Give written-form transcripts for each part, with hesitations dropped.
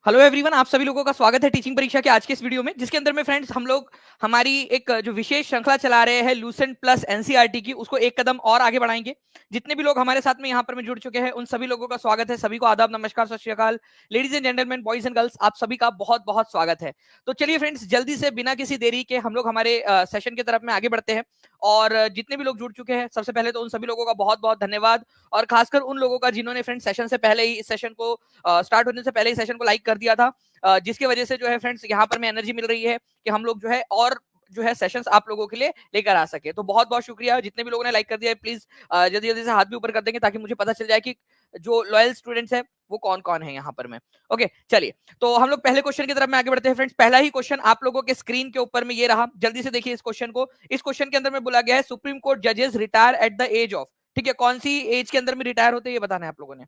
Hello everyone, आप सभी लोगों का स्वागत है टीचिंग परीक्षा के आज के इस वीडियो में, जिसके अंदर में फ्रेंड्स हम लोग हमारी एक जो विशेष श्रृंखला चला रहे हैं लूसेंट प्लस एनसीईआरटी की, उसको एक कदम और आगे बढ़ाएंगे। जितने भी लोग हमारे साथ में यहाँ पर में जुड़ चुके हैं उन सभी लोगों का स्वागत है। सभी को आदाब, नमस्कार, सत श्री अकाल। Ladies and gentleman, boys and girls, आप सभी का बहुत बहुत स्वागत है। तो चलिए फ्रेंड्स, जल्दी से बिना किसी देरी के हम लोग हमारे सेशन की तरफ में आगे बढ़ते हैं। और जितने भी लोग जुड़ चुके हैं, सबसे पहले तो उन सभी लोगों का बहुत बहुत धन्यवाद। और खासकर उन लोगों का जिन्होंने फ्रेंड्स सेशन से पहले ही, इस सेशन को स्टार्ट होने से पहले ही सेशन को लाइक कर दिया था, जिसकी वजह से जो है फ्रेंड्स यहाँ पर में एनर्जी मिल रही है कि हम लोग जो है और जो है सेशंस आप लोगों के लिए लेकर आ सके। तो बहुत बहुत शुक्रिया जितने भी लोगों ने लाइक कर दिया है। प्लीज जल्दी जल्दी से हाथ भी ऊपर कर देंगे ताकि मुझे पता चल जाए कि जो लॉयल स्टूडेंट्स है वो कौन कौन है यहाँ पर में। ओके, चलिए तो हम लोग पहले क्वेश्चन की तरफ में आगे बढ़ते हैं फ्रेंड्स। पहला ही क्वेश्चन आप लोगों के स्क्रीन के ऊपर में ये रहा, जल्दी से देखिए इस क्वेश्चन को। इस क्वेश्चन के अंदर में बोला गया है सुप्रीम कोर्ट जजेस retire at the age of, ठीक है, कौन सी एज के अंदर में रिटायर होते हैं ये बताना है आप लोगों ने।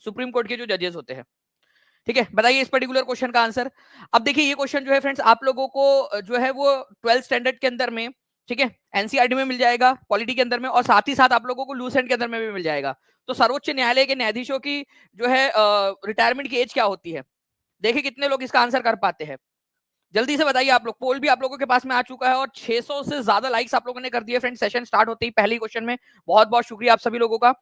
सुप्रीम कोर्ट के जो जजेस होते हैं, ठीक है, बताइए इस पर्टिकुलर क्वेश्चन का आंसर। अब देखिए ये क्वेश्चन जो है फ्रेंड्स आप लोगों को जो है वो 12th स्टैंडर्ड के अंदर में, ठीक है, एनसीईआरटी में मिल जाएगा, पॉलिटी के अंदर में, और साथ ही साथ आप लोगों को लूसेंट के अंदर में भी मिल जाएगा। तो सर्वोच्च न्यायालय के न्यायाधीशों की जो है रिटायरमेंट की एज क्या होती है, देखिए कितने लोग इसका आंसर कर पाते हैं। जल्दी से बताइए आप लोग। पोल भी आप लोगों के पास में आ चुका है और 600 से ज्यादा लाइक्स आप लोगों ने कर दिए फ्रेंड्स सेशन स्टार्ट होते ही पहले ही क्वेश्चन में। बहुत बहुत शुक्रिया आप सभी लोगों का।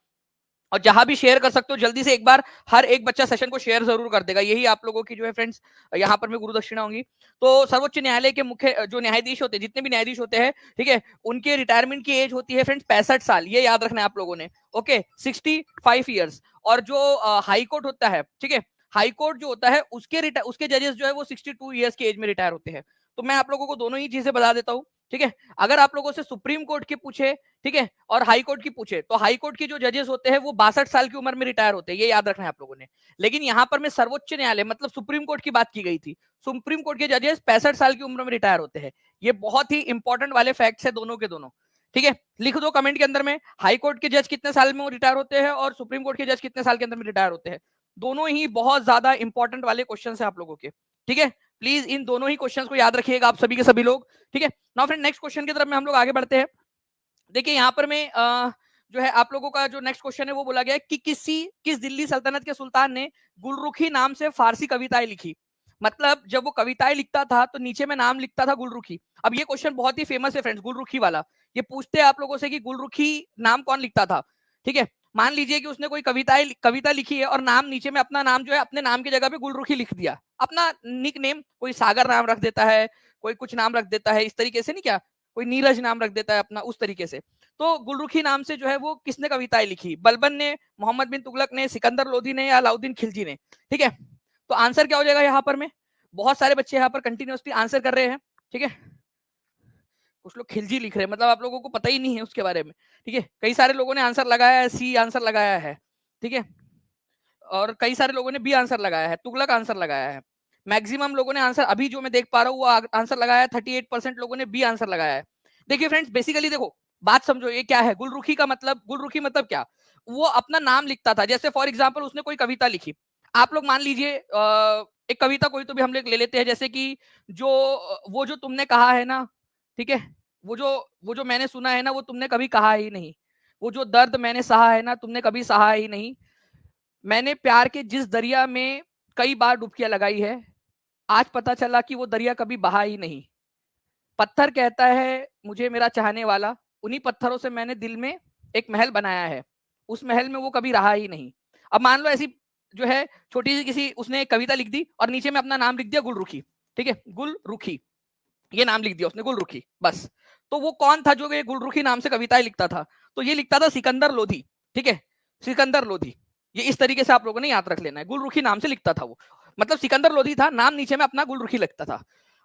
और जहां भी शेयर कर सकते हो जल्दी से एक बार हर एक बच्चा सेशन को शेयर जरूर कर देगा, यही आप लोगों की जो है फ्रेंड्स यहाँ पर में गुरु दक्षिणा होंगी। तो सर्वोच्च न्यायालय के मुख्य जो न्यायाधीश होते हैं, जितने भी न्यायाधीश होते हैं, ठीक है, उनके रिटायरमेंट की एज होती है फ्रेंड्स 65 साल, ये याद रखना है आप लोगों ने। Okay, 65 years. और जो हाई कोर्ट होता है, ठीक है, हाई कोर्ट जो होता है उसके जजेस जो है वो 62 ईयर्स की एज में रिटायर होते हैं। तो मैं आप लोगों को दोनों ही चीजें बता देता हूँ, ठीक है। अगर आप लोगों से सुप्रीम कोर्ट की पूछे, ठीक है, और हाई कोर्ट की पूछे, तो हाई कोर्ट के जो जजेस होते हैं वो 62 साल की उम्र में रिटायर होते हैं, ये याद रखना है आप लोगों ने। लेकिन यहाँ पर मैं सर्वोच्च न्यायालय मतलब सुप्रीम कोर्ट की बात की गई थी। सुप्रीम कोर्ट के जजेस 65 साल की उम्र में रिटायर होते हैं। ये बहुत ही इंपॉर्टेंट वाले फैक्ट्स है दोनों के दोनों, ठीक है। लिख दो कमेंट के अंदर में, हाई कोर्ट के जज कितने साल में रिटायर होते हैं और सुप्रीम कोर्ट के जज कितने साल के अंदर में रिटायर होते हैं। दोनों ही बहुत ज्यादा इंपॉर्टेंट वाले क्वेश्चन है आप लोगों के, ठीक है। प्लीज इन दोनों ही क्वेश्चन को याद रखिएगा आप सभी के सभी लोग, ठीक है। नाउ फ्रेंड नेक्स्ट क्वेश्चन की तरफ में हम लोग आगे बढ़ते हैं। देखिए यहाँ पर मैं जो है आप लोगों का जो नेक्स्ट क्वेश्चन है वो बोला गया है कि किस दिल्ली सल्तनत के सुल्तान ने गुलरुखी नाम से फारसी कविताएं लिखी। मतलब जब वो कविताएं लिखता था तो नीचे में नाम लिखता था गुलरुखी। अब ये क्वेश्चन बहुत ही फेमस है फ्रेंड्स, गुलरुखी वाला। ये पूछते हैं आप लोगों से कि गुलरुखी नाम कौन लिखता था, ठीक है। मान लीजिए कि उसने कोई कविता लिखी है और नाम नीचे में अपना नाम जो है अपने नाम की जगह पे गुलरुखी लिख दिया, अपना निक नेम, कोई सागर नाम रख देता है, कोई कुछ नाम रख देता है, इस तरीके से नहीं, क्या कोई नीरज नाम रख देता है अपना, उस तरीके से। तो गुलरुखी नाम से जो है वो किसने कविताएं लिखी, बलबन ने, मोहम्मद बिन तुगलक ने, सिकंदर लोधी ने, या अलाउद्दीन खिलजी ने, ठीक है। तो आंसर क्या हो जाएगा यहाँ पर में, बहुत सारे बच्चे यहाँ पर कंटिन्यूसली आंसर कर रहे हैं, ठीक है। कुछ लोग खिलजी लिख रहे हैं, मतलब आप लोगों को पता ही नहीं है उसके बारे में, ठीक है। कई सारे लोगों ने आंसर लगाया है, सी आंसर लगाया है, ठीक है। और कई सारे लोगों ने बी आंसर लगाया है, तुगलक आंसर लगाया है। मैक्सिमम लोगों ने आंसर अभी जो मैं देख पा रहा हूँ वो आंसर लगाया है, 38% लोगों ने बी आंसर लगाया है। देखिए फ्रेंड्स, बेसिकली देखो बात समझो, ये क्या है गुलरुखी का मतलब, गुलरुखी मतलब क्या, वो अपना नाम लिखता था। जैसे फॉर एग्जाम्पल उसने कोई कविता लिखी, आप लोग मान लीजिए एक कविता कोई तो भी हम लोग ले लेते हैं, जैसे कि जो वो जो तुमने कहा है ना, ठीक है, वो जो मैंने सुना है ना वो तुमने कभी कहा ही नहीं, वो जो दर्द मैंने सहा है ना तुमने कभी सहा ही नहीं, मैंने प्यार के जिस दरिया में कई बार डुबकियां लगाई है, आज पता चला कि वो दरिया कभी बहा ही नहीं। पत्थर कहता है मुझे मेरा चाहने वाला, उन्हीं पत्थरों से मैंने दिल में एक महल बनाया है, उस महल में वो कभी रहा ही नहीं। अब मान लो ऐसी जो है छोटी सी किसी उसने एक कविता लिख दी और नीचे में अपना नाम लिख दिया गुलरुखी, ठीक है, गुलरुखी, ये नाम लिख दिया उसने गुलरुखी, बस। तो वो कौन था जो ये गुलरुखी नाम से कविताएं लिखता था, तो ये लिखता था सिकंदर लोधी, ठीक है, सिकंदर लोधी। ये इस तरीके से आप लोगों ने याद रख लेना है, गुलरुखी नाम से लिखता था वो, मतलब सिकंदर लोधी था नाम, नीचे में अपना गुलरुखी लिखता था।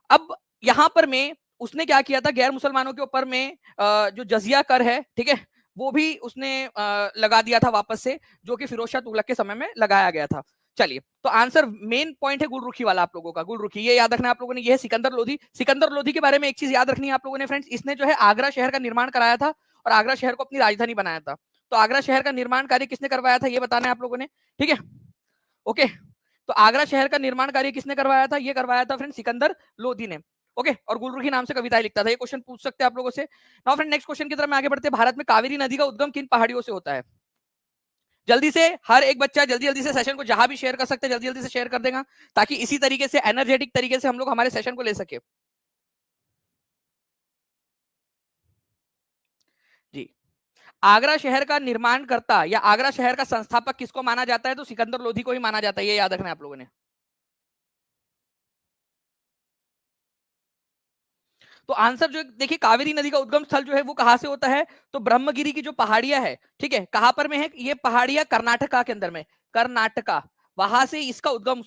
अब यहाँ पर में उसने क्या किया था, गैर मुसलमानों के ऊपर में जो जजिया कर है, ठीक है, वो भी उसने लगा दिया था वापस से, जो कि फिरोज शाह तुगलक के समय में लगाया गया था। चलिए, तो आंसर मेन पॉइंट है गुलरुखी वाला आप लोगों का, गुलरुखी, ये याद रखना आप लोगों ने। ये है सिकंदर लोधी। सिकंदर लोधी के बारे में एक चीज याद रखनी है आप लोगों ने फ्रेंड्स, इसने जो है आगरा शहर का निर्माण कराया था और आगरा शहर को अपनी राजधानी बनाया था। तो आगरा शहर का निर्माण कार्य किसने करवाया था ये बताना है आप लोगों ने, ठीक है। ओके, तो आगरा शहर का निर्माण कार्य किसने करवाया था, ये करवाया था फ्रेंड सिकंदर लोधी ने। ओके, और गुलरुखी नाम से कविताएं लिखता था। ये क्वेश्चन पूछ सकते हैं आप लोगों से। नाउ फ्रेंड नेक्स्ट क्वेश्चन की तरफ में आगे बढ़ते हैं। भारत में कावेरी नदी का उद्गम किन पहाड़ियों से होता है, जल्दी से हर एक बच्चा जल्दी जल्दी से सेशन को जहां भी शेयर कर सकते हैं जल्दी जल्दी से शेयर कर देगा, ताकि इसी तरीके से एनर्जेटिक तरीके से हम लोग हमारे सेशन को ले सके। जी, आगरा शहर का निर्माण करता या आगरा शहर का संस्थापक किसको माना जाता है? तो सिकंदर लोधी को ही माना जाता है, ये याद रखना है आप लोगों ने। तो आंसर जो देखिए, कावेरी नदी का उद्गम स्थल जो है वो कहां से होता है? तो ब्रह्मगिरी की जो पहाड़ियां है, ठीक है, कहां पर में है ये पहाड़ियां? कर्नाटका के अंदर में, कर्नाटका, वहां से इसका उद्गम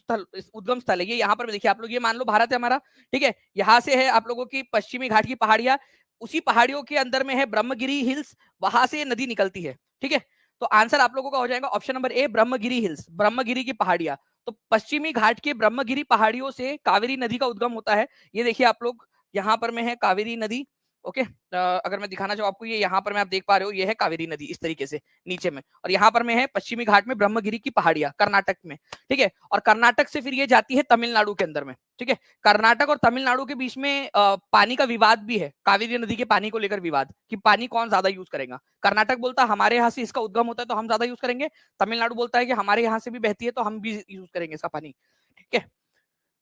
स्थल है ये। यहाँ पर देखिए आप लोग, ये मान लो भारत है हमारा, ठीक है, यहाँ से है आप लोगों की पश्चिमी घाट की पहाड़ियां, उसी पहाड़ियों के अंदर में है ब्रह्मगिरी हिल्स, वहां से नदी निकलती है, ठीक है। तो आंसर आप लोगों का हो जाएगा option number A, Brahmagiri hills, Brahmagiri की पहाड़ियां। तो पश्चिमी घाट के ब्रह्मगिरी पहाड़ियों से कावेरी नदी का उद्गम होता है। ये देखिए आप लोग, यहाँ पर में है कावेरी नदी, ओके। अगर मैं दिखाना चाहूँ आपको, ये यहाँ पर में आप देख पा रहे हो, ये है कावेरी नदी इस तरीके से नीचे में, और यहाँ पर में है पश्चिमी घाट में ब्रह्मगिरी की पहाड़ियां कर्नाटक में, ठीक है। और कर्नाटक से फिर ये जाती है तमिलनाडु के अंदर में, ठीक है। कर्नाटक और तमिलनाडु के बीच में पानी का विवाद भी है, कावेरी नदी के पानी को लेकर विवाद, कि पानी कौन ज्यादा यूज करेगा। कर्नाटक बोलता है हमारे यहाँ से इसका उद्गम होता है तो हम ज्यादा यूज करेंगे, तमिलनाडु बोलता है कि हमारे यहाँ से भी बहती है तो हम भी यूज करेंगे इसका पानी, ठीक है।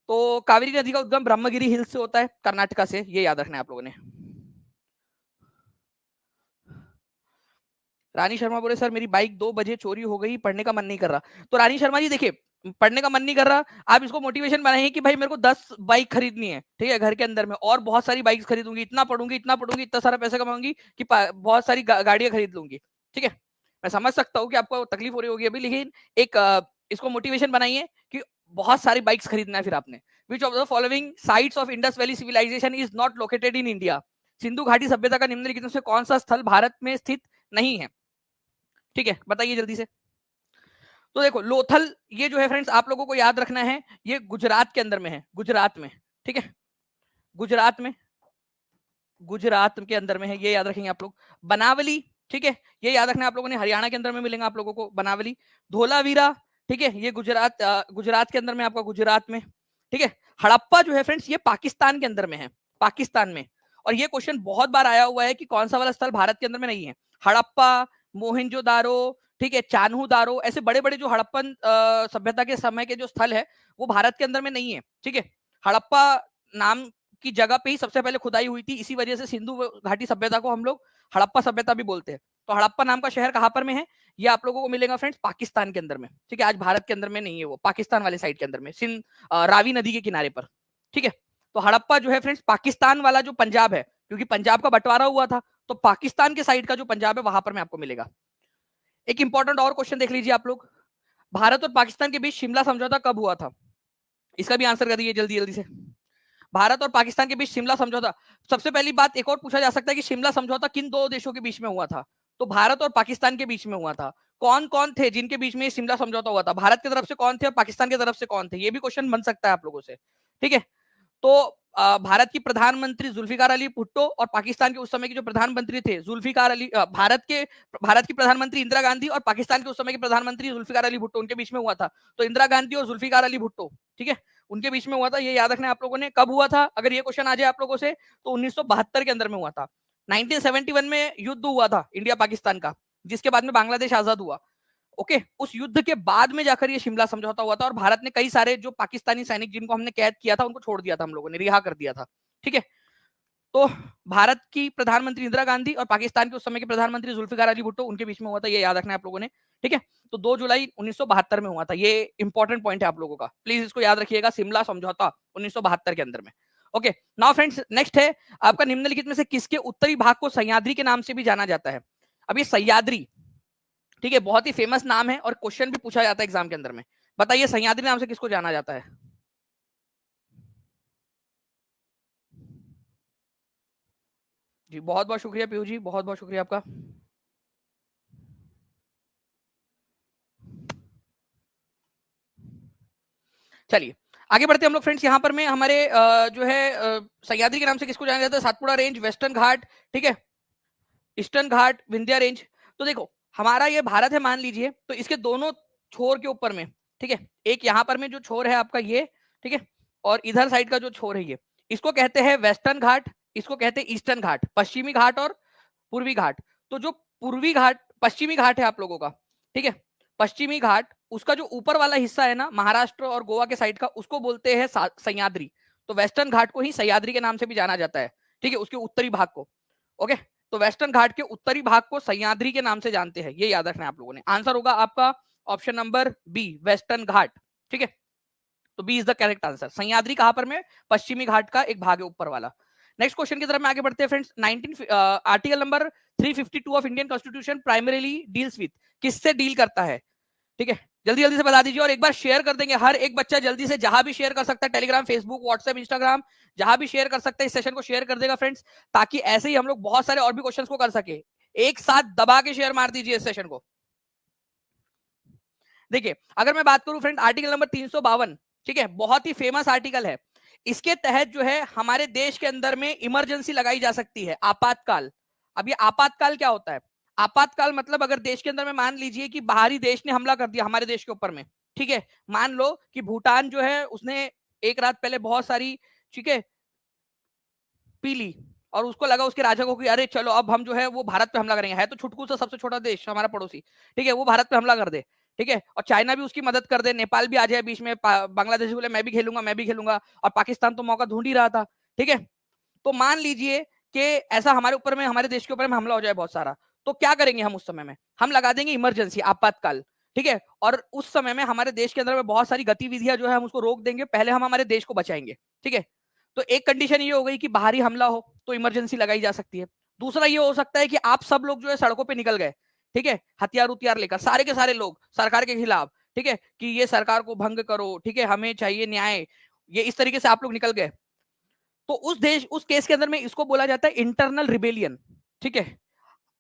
तो कावेरी नदी का उद्गम ब्रह्मगिरी हिल्स से होता है, कर्नाटका से, ये याद रखना है आप लोगों ने। रानी शर्मा बोले सर मेरी बाइक 2 बजे चोरी हो गई, पढ़ने का मन नहीं कर रहा। तो रानी शर्मा जी देखिए, पढ़ने का मन नहीं कर रहा, आप इसको मोटिवेशन बनाइए कि भाई मेरे को 10 बाइक खरीदनी है, ठीक है, घर के अंदर में, और बहुत सारी बाइक खरीदूंगी, इतना पढ़ूंगी, इतना पढ़ूंगी, इतना सारा पैसा कमाऊंगी कि बहुत सारी गाड़ियां खरीद लूंगी, ठीक है। मैं समझ सकता हूँ कि आपको तकलीफ हो रही होगी अभी, लेकिन एक इसको मोटिवेशन बनाइए कि बहुत सारी बाइक्स खरीदना है फिर आपने। Which of the following sites of Indus Valley civilisation is not located in India? Sindhu घाटी सभ्यता का निम्नलिखित में से कौन सा स्थल भारत में स्थित नहीं है? ठीक है, बताइए जल्दी से। तो देखो लोथल, ये जो है फ्रेंड्स आप लोगों को याद रखना है, ये गुजरात के अंदर में है, गुजरात में, ठीक है, गुजरात में, गुजरात के अंदर में है, ये याद रखेंगे आप लोग। बनावली, ठीक है, ये याद रखना है आप लोगों ने, हरियाणा के अंदर में मिलेगा आप लोगों को बनावली। धोलावीरा, ठीक है, ये गुजरात गुजरात के अंदर में, आपका गुजरात में, ठीक है। हड़प्पा जो है फ्रेंड्स ये पाकिस्तान के अंदर में है, पाकिस्तान में। और ये क्वेश्चन बहुत बार आया हुआ है कि कौन सा वाला स्थल भारत के अंदर में नहीं है। हड़प्पा, मोहिंजोदारो, ठीक है, चान्हू, ऐसे बड़े बड़े जो हड़प्पन सभ्यता के समय के जो स्थल है वो भारत के अंदर में नहीं है, ठीक है। हड़प्पा नाम की जगह पे ही सबसे पहले खुदाई हुई थी, इसी वजह से सिंधु घाटी सभ्यता को हम लोग हड़प्पा सभ्यता भी बोलते हैं। तो हड़प्पा नाम का शहर कहां पर में है? ये आप लोगों को मिलेगा फ्रेंड्स पाकिस्तान के अंदर में, ठीक है। आज भारत के अंदर में नहीं है, वो पाकिस्तान वाले साइड के अंदर में, सिंध रावी नदी के किनारे पर, ठीक है। तो हड़प्पा जो है फ्रेंड्स पाकिस्तान वाला जो पंजाब है, क्योंकि पंजाब का बंटवारा हुआ था, तो पाकिस्तान के साइड का जो पंजाब है वहां पर में आपको मिलेगा। एक इंपॉर्टेंट और क्वेश्चन देख लीजिए आप लोग, भारत और पाकिस्तान के बीच शिमला समझौता कब हुआ था? इसका भी आंसर कर दीजिए जल्दी जल्दी से। भारत और पाकिस्तान के बीच शिमला समझौता, सबसे पहली बात एक और पूछा जा सकता है कि शिमला समझौता किन दो देशों के बीच में हुआ था? तो भारत और पाकिस्तान के बीच में हुआ था। कौन कौन थे जिनके बीच में शिमला समझौता हुआ था? भारत की तरफ से कौन थे और पाकिस्तान की तरफ से कौन थे? ये भी क्वेश्चन बन सकता है आप लोगों से, ठीक है। तो भारत की प्रधानमंत्री जुल्फिकार अली भुट्टो और पाकिस्तान के उस समय के जो प्रधानमंत्री थे जुल्फिकार अली, भारत की प्रधानमंत्री इंदिरा गांधी और पाकिस्तान के उस समय के प्रधानमंत्री जुल्फिकार अली भुट्टो, उनके बीच में हुआ था। तो इंदिरा गांधी और जुल्फिकार अली भुट्टो, ठीक है, उनके बीच में हुआ था। ये याद रखना है आप लोगों ने। कब हुआ था अगर ये क्वेश्चन आ जाए आप लोगों से, तो 1972 के अंदर में हुआ था। 1971 में युद्ध हुआ था इंडिया पाकिस्तान का, जिसके बाद में बांग्लादेश आजाद हुआ, ओके। उस युद्ध के बाद में जाकर ये शिमला समझौता हुआ था, और भारत ने कई सारे जो पाकिस्तानी सैनिक जिनको हमने कैद किया था उनको छोड़ दिया था, हम लोगों ने रिहा कर दिया था, ठीक है। तो भारत की प्रधानमंत्री इंदिरा गांधी और पाकिस्तान के उस समय के प्रधानमंत्री जुल्फिकार अली भुट्टो, उनके बीच में हुआ था, ये याद रखना है आप लोगों ने, ठीक है। तो 2 जुलाई 1972 में हुआ था। ये इंपॉर्टेंट पॉइंट है आप लोगों का, प्लीज इसको याद रखिएगा, शिमला समझौता 1972 के अंदर में, ओके। नाउ फ्रेंड्स नेक्स्ट है आपका, निम्नलिखित में से किसके उत्तरी भाग को सह्याद्री के नाम से भी जाना जाता है? अब ये सह्याद्री, ठीक है, बहुत ही फेमस नाम है और क्वेश्चन भी पूछा जाता है एग्जाम के अंदर में। बताइए सह्याद्री नाम से किसको जाना जाता है? जी बहुत बहुत शुक्रिया पीयू जी, बहुत बहुत शुक्रिया आपका। चलिए आगे बढ़ते हम लोग फ्रेंड्स। यहाँ पर में हमारे जो है सह्याद्री के नाम से किसको जाना जाता है? सातपुड़ा रेंज, वेस्टर्न घाट, ठीक है, ईस्टर्न घाट, विंध्या रेंज। तो देखो हमारा ये भारत है मान लीजिए, तो इसके दोनों छोर के ऊपर में, ठीक है, एक यहाँ पर में जो छोर है आपका ये, ठीक है, और इधर साइड का जो छोर है ये, इसको कहते हैं वेस्टर्न घाट, इसको कहते हैं ईस्टर्न घाट, पश्चिमी घाट और पूर्वी घाट। तो जो पूर्वी घाट, पश्चिमी घाट है आप लोगों का, ठीक है, पश्चिमी घाट, उसका जो ऊपर वाला हिस्सा है ना महाराष्ट्र और गोवा के साइड का, उसको बोलते हैं सह्याद्री। तो वेस्टर्न घाट को ही सह्याद्री के नाम से भी जाना जाता है, ठीक है, उसके उत्तरी भाग को। ओके, तो वेस्टर्न घाट के उत्तरी भाग को सह्याद्री के नाम से जानते हैं, ये याद रखना है आप लोगों ने। आंसर होगा आपका option number B, Western Ghat, ठीक है। तो B is the correct answer. Sahyadri कहां पर में? पश्चिमी घाट का एक भाग है ऊपर वाला। नेक्स्ट क्वेश्चन की तरफ में आगे बढ़ते हैं friends. 19 article number 352 of Indian constitution primarily deals with, किससे डील करता है? ठीक है, जल्दी जल्दी से बता दीजिए और एक बार शेयर कर देंगे। हर एक बच्चा जल्दी से जहां भी शेयर कर सकता है, टेलीग्राम, फेसबुक, व्हाट्सएप, इंस्टाग्राम, जहां भी शेयर कर सकता है इस सेशन को शेयर कर देगा फ्रेंड्स, ताकि ऐसे ही हम लोग बहुत सारे और भी क्वेश्चंस को कर सके। एक साथ दबा के शेयर मार दीजिए इस सेशन को। देखिए, अगर मैं बात करूं फ्रेंड आर्टिकल नंबर 352, ठीक है, बहुत ही फेमस आर्टिकल है। इसके तहत जो है हमारे देश के अंदर में इमरजेंसी लगाई जा सकती है, आपातकाल। अब ये आपातकाल क्या होता है? आपातकाल मतलब अगर देश के अंदर में मान लीजिए कि बाहरी देश ने हमला कर दिया हमारे देश के ऊपर में, ठीक है, मान लो कि भूटान जो है उसने एक रात पहले बहुत सारी, ठीक है, पी ली और उसको लगा उसके राजा को कि अरे चलो अब हम जो है वो भारत पे हमला करेंगे। है तो छुटकू सा सबसे छोटा देश हमारा पड़ोसी, ठीक है, वो भारत पे हमला कर दे, ठीक है, और चाइना भी उसकी मदद कर दे, नेपाल भी आ जाए बीच में, बांग्लादेश बोले मैं भी खेलूंगा मैं भी खेलूंगा, और पाकिस्तान तो मौका ढूंढ ही रहा था, ठीक है। तो मान लीजिए कि ऐसा हमारे ऊपर में, हमारे देश के ऊपर में हमला हो जाए बहुत सारा, तो क्या करेंगे हम उस समय में? हम लगा देंगे इमरजेंसी, आपातकाल, ठीक है, और उस समय में हमारे देश के अंदर में बहुत सारी गतिविधियां जो है हम उसको रोक देंगे, पहले हम हमारे देश को बचाएंगे, ठीक है। तो एक कंडीशन ये हो गई कि बाहरी हमला हो तो इमरजेंसी लगाई जा सकती है। दूसरा ये हो सकता है कि आप सब लोग जो है सड़कों पे निकल गए, ठीक है, हथियार उतियार लेकर, सारे के सारे लोग सरकार के खिलाफ, ठीक है, कि ये सरकार को भंग करो, ठीक है, हमें चाहिए न्याय, ये इस तरीके से आप लोग निकल गए, तो उस देश, उस केस के अंदर में इसको बोला जाता है इंटरनल रिबेलियन, ठीक है,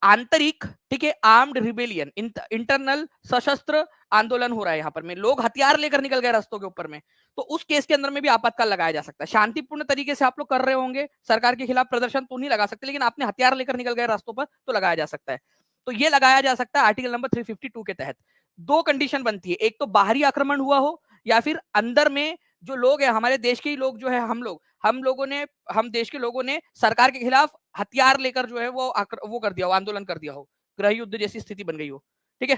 आंतरिक, ठीक है, आर्म्ड रिबेलियन, इंटरनल सशस्त्र आंदोलन हो रहा है यहाँ पर में, लोग हथियार लेकर निकल गए रास्तों के ऊपर में, तो उस केस के अंदर में भी आपातकाल लगाया जा सकता है। शांतिपूर्ण तरीके से आप लोग कर रहे होंगे सरकार के खिलाफ प्रदर्शन तो नहीं लगा सकते, लेकिन आपने हथियार लेकर निकल गए रास्तों पर तो लगाया जा सकता है। तो ये लगाया जा सकता है आर्टिकल नंबर 352 के तहत। दो कंडीशन बनती है, एक तो बाहरी आक्रमण हुआ हो, या फिर अंदर में जो लोग है हमारे देश के ही लोग जो है, हम लोगों ने, हम देश के लोगों ने सरकार के खिलाफ हथियार लेकर जो है वो कर दिया हो, आंदोलन कर दिया हो, गृह युद्ध जैसी स्थिति बन गई हो, ठीक है।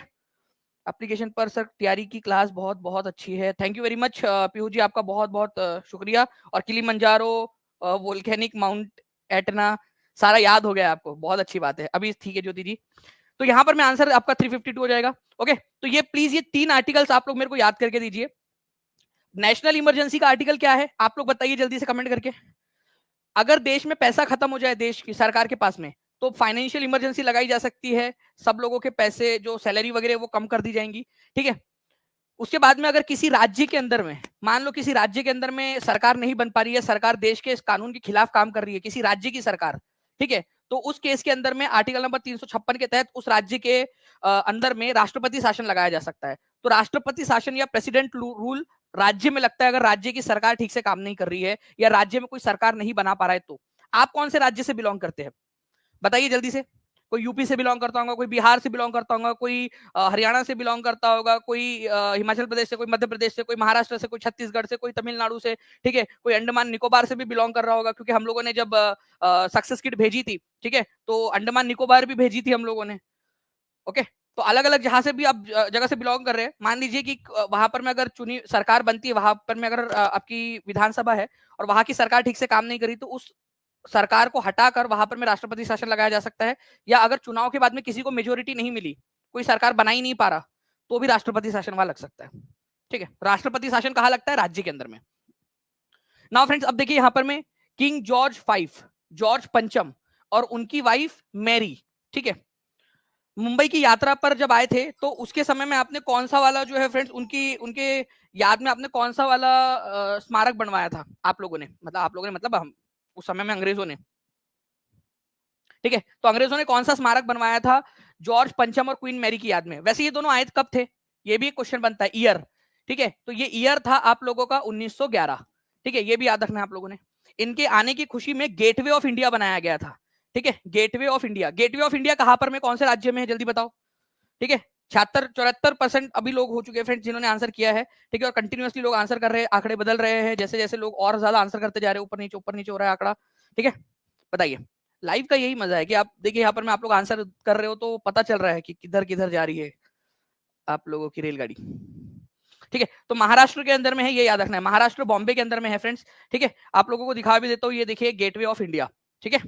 एप्लीकेशन पर सर तैयारी की क्लास बहुत बहुत अच्छी है, thank you very much Piyu ji, आपका बहुत बहुत शुक्रिया। और किलिमंजारो, वोल्केनिक माउंट एटना, सारा याद हो गया आपको, बहुत अच्छी बात है। अभी ठीक है ज्योति जी, तो यहाँ पर मैं आंसर आपका 352 हो जाएगा। ओके, तो ये प्लीज ये 3 आर्टिकल्स आप लोग मेरे को याद करके दीजिए। नेशनल इमरजेंसी का आर्टिकल क्या है आप लोग बताइए जल्दी से कमेंट करके। अगर देश में पैसा खत्म हो जाए देश की सरकार के पास में, तो फाइनेंशियल इमरजेंसी लगाई जा सकती है, सब लोगों के पैसे जो सैलरी वगैरह वो कम कर दी जाएंगी, ठीक है। उसके बाद में अगर किसी राज्य के अंदर में, मान लो किसी राज्य के अंदर में सरकार नहीं बन पा रही है, सरकार देश के इस कानून के खिलाफ काम कर रही है, किसी राज्य की सरकार, ठीक है, तो उस केस के अंदर में आर्टिकल नंबर 356 के तहत उस राज्य के अंदर में राष्ट्रपति शासन लगाया जा सकता है। तो राष्ट्रपति शासन या प्रेसिडेंट रूल राज्य में लगता है अगर राज्य की सरकार ठीक से काम नहीं कर रही है या राज्य में कोई सरकार नहीं बना पा रहा है। तो आप कौन से राज्य से बिलोंग करते हैं बताइए जल्दी से। कोई यूपी से बिलोंग करता होगा, कोई बिहार से बिलोंग करता होगा, कोई हरियाणा से बिलोंग करता होगा, कोई हिमाचल प्रदेश से, कोई मध्य प्रदेश से, कोई महाराष्ट्र से, कोई छत्तीसगढ़ से, कोई तमिलनाडु से, ठीक है, कोई अंडमान निकोबार से भी बिलोंग कर रहा होगा, क्योंकि हम लोगों ने जब सक्सेस किट भेजी थी, ठीक है, तो अंडमान निकोबार भी भेजी थी हम लोगों ने। ओके, तो अलग अलग जहां से भी आप जगह से बिलोंग कर रहे हैं, मान लीजिए कि वहां पर में अगर चुनी सरकार बनती है, वहां पर में अगर आपकी विधानसभा है और वहां की सरकार ठीक से काम नहीं करी, तो उस सरकार को हटाकर वहां पर में राष्ट्रपति शासन लगाया जा सकता है। या अगर चुनाव के बाद में किसी को मेजोरिटी नहीं मिली, कोई सरकार बना ही नहीं पा रहा, तो भी राष्ट्रपति शासन वहां लग सकता है, ठीक है। राष्ट्रपति शासन कहाँ लगता है? राज्य के अंदर में। नाउ फ्रेंड्स, अब देखिए यहां पर में किंग जॉर्ज 5, जॉर्ज पंचम और उनकी वाइफ मैरी, ठीक है, मुंबई की यात्रा पर जब आए थे, तो उसके समय में आपने कौन सा वाला जो है फ्रेंड्स, उनकी उनके याद में आपने कौन सा वाला स्मारक बनवाया था आप लोगों ने, मतलब आप लोगों ने मतलब हम उस समय में अंग्रेजों ने, ठीक है, तो अंग्रेजों ने कौन सा स्मारक बनवाया था जॉर्ज पंचम और क्वीन मैरी की याद में? वैसे ये दोनों आए कब थे, ये भी एक क्वेश्चन बनता है, ईयर, ठीक है, तो ये ईयर था आप लोगों का 1911, ठीक है, ये भी याद रखना है आप लोगों ने। इनके आने की खुशी में गेटवे ऑफ इंडिया बनाया गया था, ठीक है, gateway of India. Gateway of India कहां पर में, कौन से राज्य में है जल्दी बताओ, ठीक है। 76-74% अभी लोग हो चुके हैं फ्रेंड्स जिन्होंने आंसर किया है, ठीक है, और कंटिन्यूअसली लोग आंसर कर रहे हैं, आंकड़े बदल रहे हैं, जैसे जैसे लोग और ज्यादा आंसर करते जा रहे हैं, ऊपर नीचे हो रहा है आंकड़ा, ठीक है। बताइए, लाइव का यही मजा है कि आप देखिए यहाँ पर मैं आप लोग आंसर कर रहे हो तो पता चल रहा है कि किधर किधर जा रही है। आप लोगों की रेलगाड़ी, ठीक है। तो महाराष्ट्र के अंदर में है, ये याद रखना है, महाराष्ट्र बॉम्बे के अंदर में है फ्रेंड्स, ठीक है। आप लोगों को दिखा भी देता हूँ, ये देखिए गेटवे ऑफ इंडिया, ठीक है,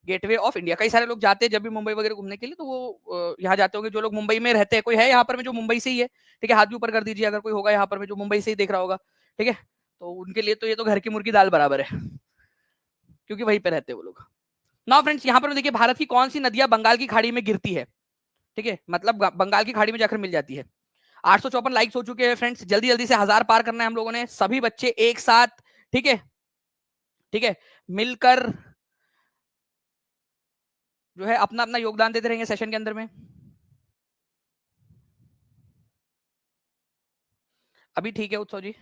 गेटवे ऑफ इंडिया। कई सारे लोग जाते हैं जब भी मुंबई वगैरह घूमने के लिए, तो वो यहाँ जाते होंगे जो लोग मुंबई में रहते हैं। कोई है यहाँ पर में जो मुंबई से ही है, ठीक है, हाथ भी ऊपर कर दीजिए अगर कोई होगा यहाँ पर में जो मुंबई से ही देख रहा होगा, ठीक है। तो उनके लिए तो ये तो घर की मुर्गी दाल बराबर है, क्योंकि वहीं पे रहते हैं वो लोग। नाउ फ्रेंड्स, यहाँ पर देखिए भारत की कौन सी नदियां बंगाल की खाड़ी में गिरती है, ठीक है, मतलब बंगाल की खाड़ी में जाकर मिल जाती है। 854 लाइक्स हो चुके हैं फ्रेंड्स, जल्दी जल्दी से 1000 पार करना है हम लोगों ने, सभी बच्चे एक साथ, ठीक है, ठीक है, मिलकर जो है अपना अपना योगदान देते रहेंगे सेशन के अंदर में। अभी ठीक है उत्सव जी,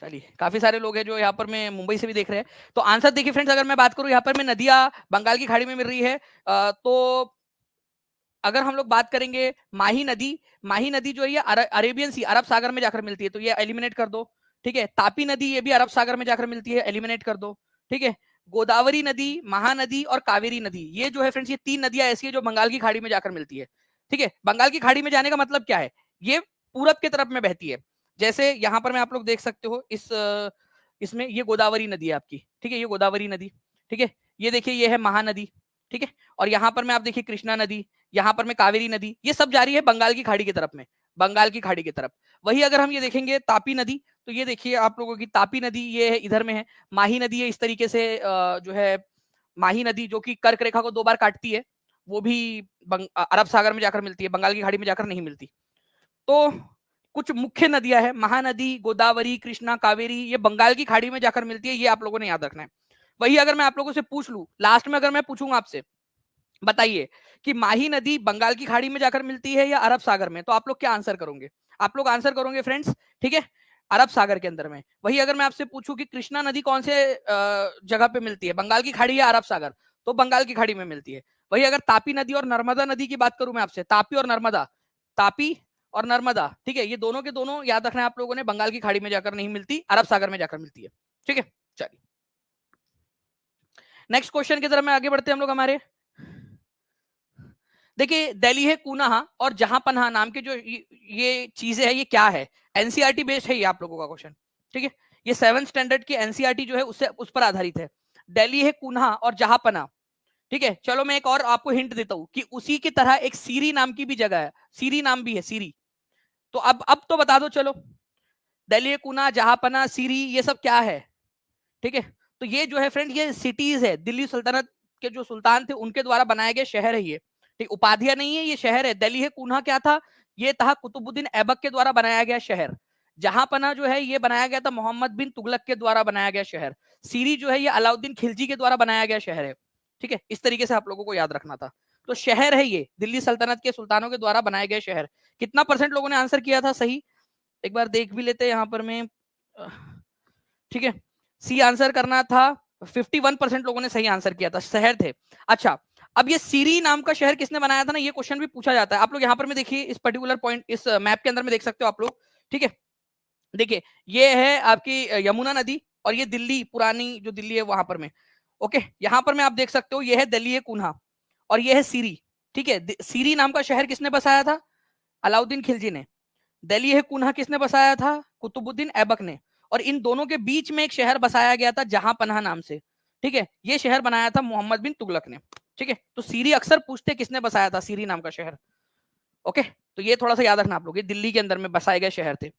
चलिए काफी सारे लोग हैं जो यहाँ पर मैं मुंबई से भी देख रहे हैं। तो आंसर देखिए फ्रेंड्स, अगर मैं बात करूं यहाँ पर मैं नदियां बंगाल की खाड़ी में मिल रही है, तो अगर हम लोग बात करेंगे माही नदी, माही नदी जो है ये अरेबियन सी, अरब सागर में जाकर मिलती है, तो ये एलिमिनेट कर दो, ठीक है। तापी नदी ये भी अरब सागर में जाकर मिलती है, एलिमिनेट कर दो, ठीक है। गोदावरी नदी, महानदी और कावेरी नदी, ये जो है फ्रेंड्स ये 3 नदियां ऐसी है जो बंगाल की खाड़ी में जाकर मिलती है, ठीक है। बंगाल की खाड़ी में जाने का मतलब क्या है, ये पूरब की तरफ में बहती है। जैसे यहाँ पर मैं आप लोग देख सकते हो इसमें ये गोदावरी नदी है आपकी, ठीक है, ये गोदावरी नदी, ठीक है। ये देखिए ये है महानदी, ठीक है। और यहाँ पर मैं आप देखिए कृष्णा नदी, यहाँ पर में कावेरी नदी, ये सब जा रही है बंगाल की खाड़ी की तरफ में, बंगाल की खाड़ी की तरफ। वही अगर हम ये देखेंगे तापी नदी, तो ये देखिए आप लोगों की तापी नदी ये है इधर में है। माही नदी है इस तरीके से जो है माही नदी जो कि कर्क रेखा को 2 बार काटती है, वो भी अरब सागर में जाकर मिलती है, बंगाल की खाड़ी में जाकर नहीं मिलती। तो कुछ मुख्य नदियां है, महानदी, गोदावरी, कृष्णा, कावेरी, ये बंगाल की खाड़ी में जाकर मिलती है, ये आप लोगों ने याद रखना है। वही अगर मैं आप लोगों से पूछ लूं लास्ट में, अगर मैं पूछूंगा आपसे बताइए कि माही नदी बंगाल की खाड़ी में जाकर मिलती है या अरब सागर में, तो आप लोग क्या आंसर करोगे? आप लोग आंसर करोगे फ्रेंड्स, ठीक है, अरब सागर के अंदर में। वही अगर मैं आपसे पूछूं कि कृष्णा नदी कौन से जगह पे मिलती है, बंगाल की खाड़ी या अरब सागर, तो बंगाल की खाड़ी में मिलती है। वही अगर तापी नदी और नर्मदा नदी की बात करूं मैं आपसे, तापी और नर्मदा, तापी और नर्मदा, ठीक है, ये दोनों के दोनों याद रखना है आप लोगों ने, बंगाल की खाड़ी में जाकर नहीं मिलती, अरब सागर में जाकर मिलती है, ठीक है। चलिए नेक्स्ट क्वेश्चन की तरफ में आगे बढ़ते हैं हम लोग हमारे। देखिए दिल्ली है कुनाहा और जहां पन्हा नाम के जो ये चीजें है, ये क्या है? एनसीईआरटी बेस्ड है ये आप लोगों का क्वेश्चन, ठीक है। ये 7th स्टैंडर्ड की एनसीईआरटी जो है उससे उस पर आधारित है। दिल्ली है कुन्हा और जहां पन्हा, ठीक है। चलो मैं एक और आपको हिंट देता हूं कि उसी की तरह एक सीरी नाम की भी जगह है, सीरी नाम भी है, सीरी। तो अब तो बता दो चलो, दिल्ली है कुन्हा, जहां पन्हा, सीरी, ये सब क्या है? ठीक है, तो ये जो है फ्रेंड ये सिटीज है, दिल्ली सल्तनत के जो सुल्तान थे उनके द्वारा बनाए गए शहर है ये, ठीक, उपाधियां नहीं है, ये शहर है। दिल्ली है कुन्हा क्या था, ये था कुतुबुद्दीन ऐबक के द्वारा बनाया गया शहर। जहां पना जो है ये बनाया गया था मोहम्मद बिन तुगलक के द्वारा बनाया गया शहर। सीरी जो है ये अलाउद्दीन खिलजी के द्वारा बनाया गया शहर है, ठीक है। इस तरीके से आप लोगों को याद रखना था। तो शहर है ये दिल्ली सल्तनत के सुल्तानों के द्वारा बनाए गए शहर। कितना परसेंट लोगों ने आंसर किया था सही, एक बार देख भी लेते हैं यहाँ पर मैं, ठीक है। सी आंसर करना था, 51% लोगों ने सही आंसर किया था, शहर थे। अच्छा, अब ये सीरी नाम का शहर किसने बनाया था ना, ये क्वेश्चन भी पूछा जाता है। आप लोग यहाँ पर में देखिए इस पर्टिकुलर पॉइंट, इस मैप के अंदर में देख सकते हो आप लोग, ठीक है। देखिए ये है आपकी यमुना नदी और ये दिल्ली, पुरानी जो दिल्ली है वहां पर में, ओके। यहाँ पर में आप देख सकते हो ये है दिल्ली है कुन्हा और ये है सीरी, ठीक है। सीरी नाम का शहर किसने बसाया था? अलाउद्दीन खिलजी ने। दिल्ली है कुन्हा किसने बसाया था? कुतुबुद्दीन ऐबक ने। और इन दोनों के बीच में एक शहर बसाया गया था जहां पनाह नाम से, ठीक है। ये शहर बनाया था मोहम्मद बिन तुगलक ने, ठीक है। तो सीरी अक्सर पूछते किसने बसाया था, सीरी नाम का शहर, ओके। तो ये थोड़ा सा याद रखना आप लोग, ये दिल्ली के अंदर में बसाए गए शहर थे।